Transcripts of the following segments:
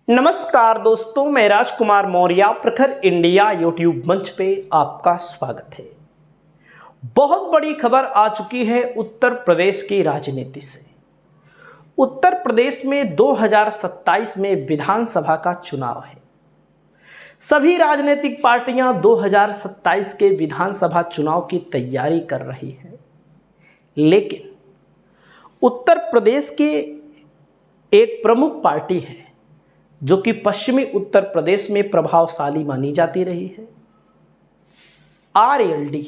नमस्कार दोस्तों, मैं राजकुमार मौर्य प्रखर इंडिया यूट्यूब मंच पे आपका स्वागत है। बहुत बड़ी खबर आ चुकी है उत्तर प्रदेश की राजनीति से। उत्तर प्रदेश में 2027 में विधानसभा का चुनाव है। सभी राजनीतिक पार्टियां 2027 के विधानसभा चुनाव की तैयारी कर रही हैं, लेकिन उत्तर प्रदेश की एक प्रमुख पार्टी है जो कि पश्चिमी उत्तर प्रदेश में प्रभावशाली मानी जाती रही है, आरएलडी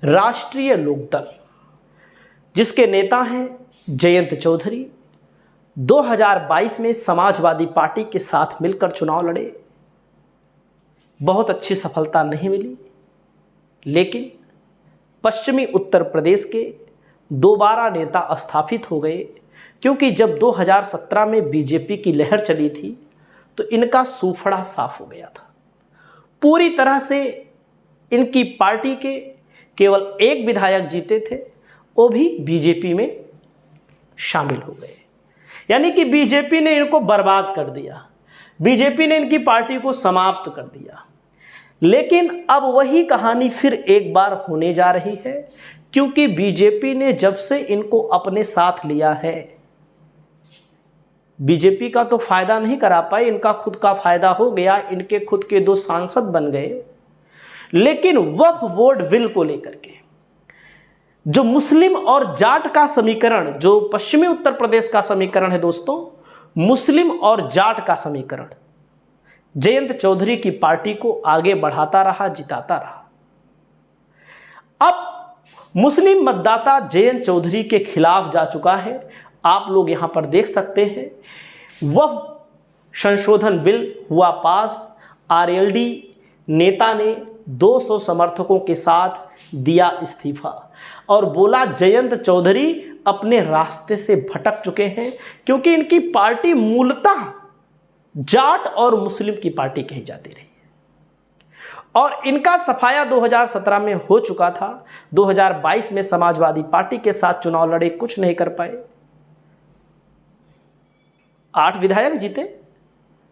राष्ट्रीय लोकदल, जिसके नेता हैं जयंत चौधरी। 2022 में समाजवादी पार्टी के साथ मिलकर चुनाव लड़े, बहुत अच्छी सफलता नहीं मिली, लेकिन पश्चिमी उत्तर प्रदेश के दोबारा नेता स्थापित हो गए, क्योंकि जब 2017 में बीजेपी की लहर चली थी तो इनका सूफड़ा साफ हो गया था। पूरी तरह से इनकी पार्टी के केवल एक विधायक जीते थे, वो भी बीजेपी में शामिल हो गए। यानी कि बीजेपी ने इनको बर्बाद कर दिया, बीजेपी ने इनकी पार्टी को समाप्त कर दिया। लेकिन अब वही कहानी फिर एक बार होने जा रही है, क्योंकि बीजेपी ने जब से इनको अपने साथ लिया है, बीजेपी का तो फायदा नहीं करा पाए, इनका खुद का फायदा हो गया, इनके खुद के 2 सांसद बन गए। लेकिन वक्फ बोर्ड बिल को लेकर के जो मुस्लिम और जाट का समीकरण, जो पश्चिमी उत्तर प्रदेश का समीकरण है दोस्तों, मुस्लिम और जाट का समीकरण, जयंत चौधरी की पार्टी को आगे बढ़ाता रहा, जिताता रहा। अब मुस्लिम मतदाता जयंत चौधरी के खिलाफ जा चुका है। आप लोग यहां पर देख सकते हैं, वह संशोधन बिल हुआ पास। आरएलडी नेता ने 200 समर्थकों के साथ दिया इस्तीफा और बोला जयंत चौधरी अपने रास्ते से भटक चुके हैं, क्योंकि इनकी पार्टी मूलतः जाट और मुस्लिम की पार्टी कही जाती रही है और इनका सफाया 2017 में हो चुका था। 2022 में समाजवादी पार्टी के साथ चुनाव लड़े, कुछ नहीं कर पाए। 8 विधायक जीते,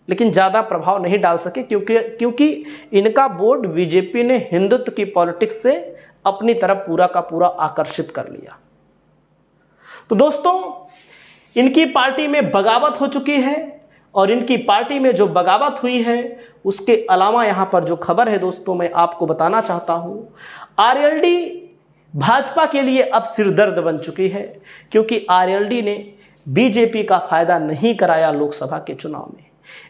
लेकिन ज़्यादा प्रभाव नहीं डाल सके, क्योंकि इनका बोर्ड बीजेपी ने हिंदुत्व की पॉलिटिक्स से अपनी तरफ पूरा का पूरा आकर्षित कर लिया। तो दोस्तों, इनकी पार्टी में बगावत हो चुकी है और इनकी पार्टी में जो बगावत हुई है, उसके अलावा यहाँ पर जो खबर है दोस्तों, मैं आपको बताना चाहता हूँ, आरएलडी भाजपा के लिए अब सिरदर्द बन चुकी है, क्योंकि आरएलडी ने बीजेपी का फायदा नहीं कराया लोकसभा के चुनाव में।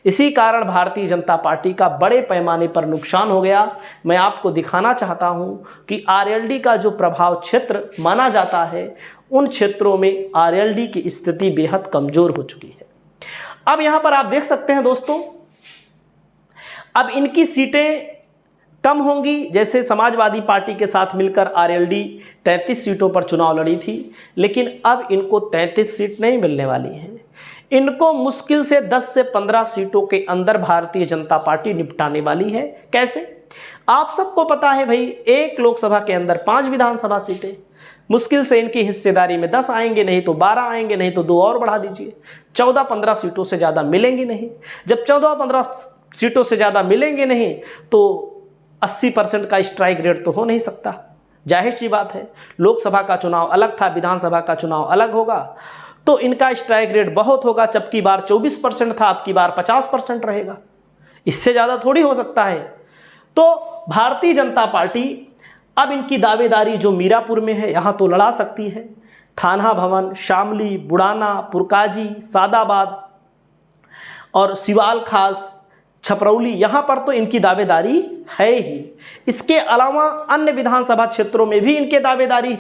इसी कारण भारतीय जनता पार्टी का बड़े पैमाने पर नुकसान हो गया। मैं आपको दिखाना चाहता हूं कि आरएलडी का जो प्रभाव क्षेत्र माना जाता है, उन क्षेत्रों में आरएलडी की स्थिति बेहद कमजोर हो चुकी है। अब यहां पर आप देख सकते हैं दोस्तों, अब इनकी सीटें कम होंगी। जैसे समाजवादी पार्टी के साथ मिलकर आरएलडी 33 सीटों पर चुनाव लड़ी थी, लेकिन अब इनको 33 सीट नहीं मिलने वाली हैं। इनको मुश्किल से 10 से 15 सीटों के अंदर भारतीय जनता पार्टी निपटाने वाली है। कैसे? आप सबको पता है भाई, एक लोकसभा के अंदर 5 विधानसभा सीटें, मुश्किल से इनकी हिस्सेदारी में 10 आएंगे, नहीं तो 12 आएंगे, नहीं तो 2 और बढ़ा दीजिए। 14-15 सीटों से ज़्यादा मिलेंगी नहीं। जब 14-15 सीटों से ज़्यादा मिलेंगे नहीं, तो 80% का स्ट्राइक रेट तो हो नहीं सकता। जाहिर सी बात है, लोकसभा का चुनाव अलग था, विधानसभा का चुनाव अलग होगा, तो इनका स्ट्राइक रेट बहुत होगा। जब की बार 24% था, अब की बार 50% रहेगा, इससे ज़्यादा थोड़ी हो सकता है। तो भारतीय जनता पार्टी अब इनकी दावेदारी जो मीरापुर में है, यहाँ तो लड़ा सकती है। थाना भवन, शामली, बुड़ाना, पुरकाजी, सादाबाद और सिवाल खास, छपरौली, यहाँ पर तो इनकी दावेदारी है ही। इसके अलावा अन्य विधानसभा क्षेत्रों में भी इनके दावेदारी।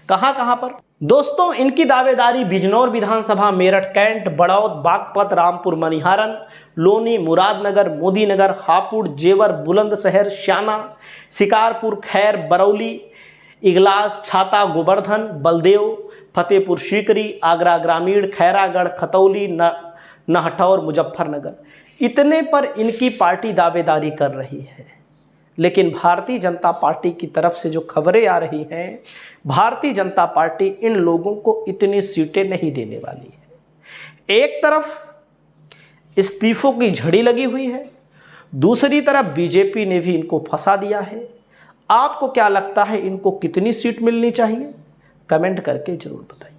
कहाँ कहाँ पर दोस्तों? इनकी दावेदारी बिजनौर विधानसभा, मेरठ कैंट, बड़ौद, बागपत, रामपुर मनिहारन, लोनी, मुरादनगर, मोदीनगर, हापुड़, जेवर, बुलंदशहर, श्याना, शिकारपुर, खैर, बरौली, इगलास, छाता, गोवर्धन, बलदेव, फतेहपुर सीकरी, आगरा ग्रामीण, खैरागढ़, खतौली, नहटौर, मुजफ्फरनगर, इतने पर इनकी पार्टी दावेदारी कर रही है। लेकिन भारतीय जनता पार्टी की तरफ से जो खबरें आ रही हैं, भारतीय जनता पार्टी इन लोगों को इतनी सीटें नहीं देने वाली है। एक तरफ इस्तीफों की झड़ी लगी हुई है, दूसरी तरफ बीजेपी ने भी इनको फंसा दिया है। आपको क्या लगता है, इनको कितनी सीट मिलनी चाहिए? कमेंट करके जरूर बताइए।